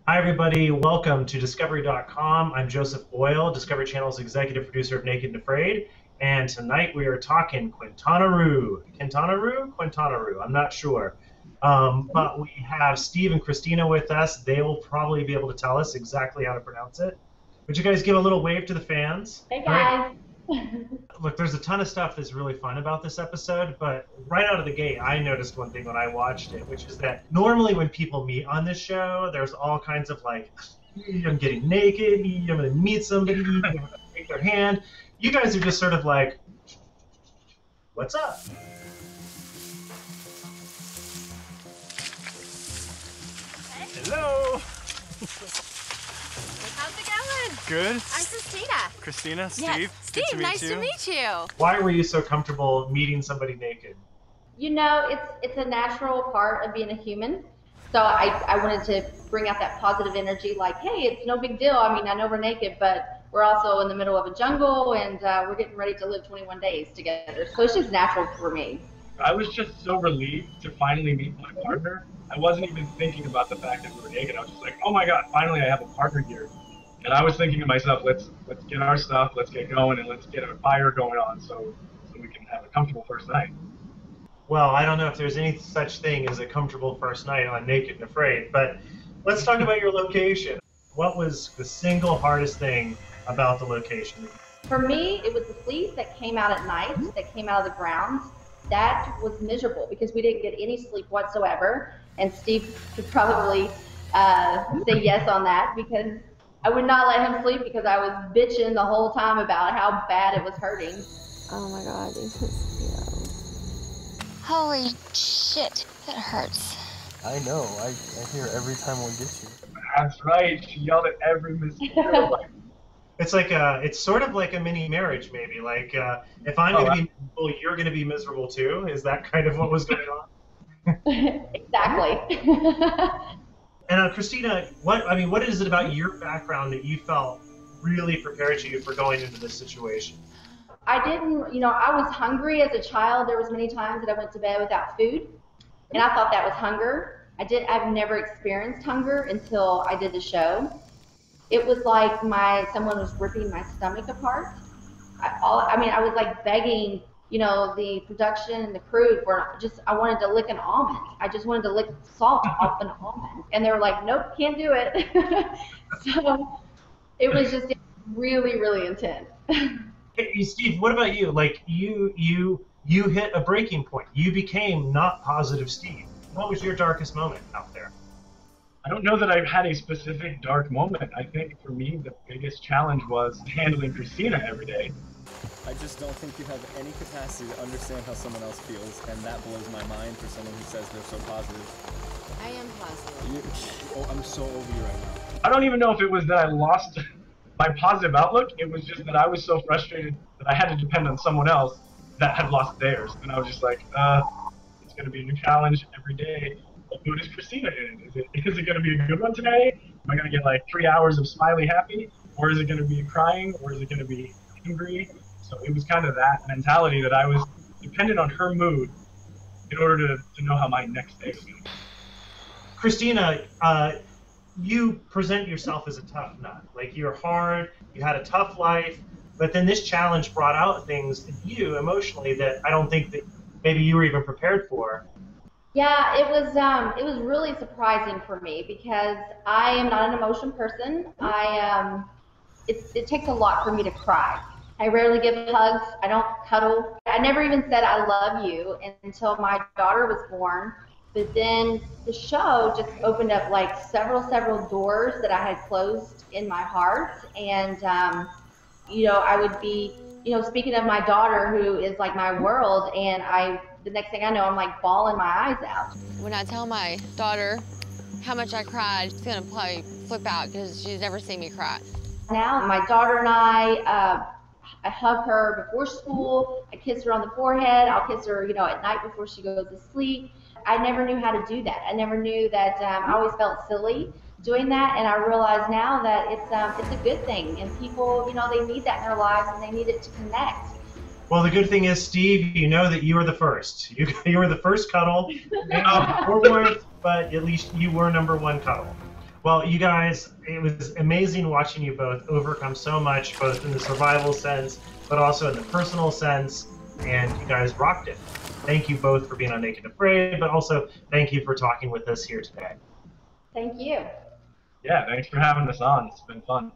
Hi, everybody. Welcome to Discovery.com. I'm Joseph Boyle, Discovery Channel's executive producer of Naked and Afraid. And tonight we are talking Quintana Roo. Quintana Roo? Quintana Roo. I'm not sure. But we have Steve and Christina with us. They will probably be able to tell us exactly how to pronounce it. Would you guys give a little wave to the fans? Hey, guys. Look, there's a ton of stuff that's really fun about this episode, but right out of the gate, I noticed one thing when I watched it, which is that normally when people meet on this show, there's all kinds of like, I'm getting naked, I'm going to meet somebody, I'm going to take their hand. You guys are just sort of like, what's up? Hello. How's it going? Good. I'm Christina. Christina, Steve. Yes. Steve, nice to meet you. Why were you so comfortable meeting somebody naked? You know, it's a natural part of being a human. So I wanted to bring out that positive energy like, hey, it's no big deal. I mean, I know we're naked, but we're also in the middle of a jungle and we're getting ready to live 21 days together. So it's just natural for me. I was just so relieved to finally meet my partner. I wasn't even thinking about the fact that we were naked. I was just like, oh my God, finally I have a partner here. And I was thinking to myself, let's get our stuff, let's get going, and let's get a fire going on so we can have a comfortable first night. Well, I don't know if there's any such thing as a comfortable first night on Naked and Afraid, but let's talk about your location. What was the single hardest thing about the location? For me, it was the fleas that came out at night, that came out of the grounds. That was miserable because we didn't get any sleep whatsoever. And Steve could probably say yes on that because I would not let him sleep because I was bitching the whole time about how bad it was hurting. Oh my God, holy shit, that hurts. I know. I hear every time one gets you. That's right. She yelled at every mosquito. It's like it's sort of like a mini marriage, maybe. Like if I'm going to be miserable, you're going to be miserable too. Is that kind of what was going on? Exactly. And Christina, what is it about your background that you felt really prepared you for going into this situation? I didn't, I was hungry as a child. There was many times that I went to bed without food, and I thought that was hunger. I've never experienced hunger until I did the show. It was like someone was ripping my stomach apart. I was like begging, the production and the crew I wanted to lick an almond. I just wanted to lick salt off an almond. And they were like, nope, can't do it. So it was just really, really intense. Hey, Steve, what about you? Like you hit a breaking point. You became not positive Steve. What was your darkest moment out there? I don't know that I've had a specific dark moment. I think for me, the biggest challenge was handling Christina every day. I just don't think you have any capacity to understand how someone else feels, and that blows my mind for someone who says they're so positive. I am positive. I'm so over you right now. I don't even know if it was that I lost my positive outlook. It was just that I was so frustrated that I had to depend on someone else that had lost theirs. And I was just like, it's going to be a new challenge every day. What mood is Christina in? Is it going to be a good one today? Am I going to get like 3 hours of smiley happy? Or is it going to be crying? Or is it going to be angry? So it was kind of that mentality that I was dependent on her mood in order to know how my next day was going to be. Christina, you present yourself as a tough nut. Like you're hard, you had a tough life, but then this challenge brought out things in you emotionally that I don't think that maybe you were even prepared for. Yeah, it was really surprising for me because I am not an emotion person. It takes a lot for me to cry. I rarely give hugs. I don't cuddle. I never even said I love you until my daughter was born. But then the show just opened up like several doors that I had closed in my heart. And, I would be, speaking of my daughter who is like my world, and the next thing I know, I'm like bawling my eyes out. When I tell my daughter how much I cried, she's gonna probably flip out because she's never seen me cry. Now my daughter and I hug her before school. I kiss her on the forehead. I'll kiss her, at night before she goes to sleep. I never knew how to do that. I never knew that. I always felt silly doing that, and I realize now that it's a good thing, and people, they need that in their lives, and they need it to connect. Well, the good thing is, Steve, you know that you were the first. You were the first cuddle. Forward, but at least you were number one cuddle. Well, you guys, it was amazing watching you both overcome so much, both in the survival sense, but also in the personal sense, and you guys rocked it. Thank you both for being on Naked and Afraid, but also thank you for talking with us here today. Thank you. Yeah, thanks for having us on. It's been fun.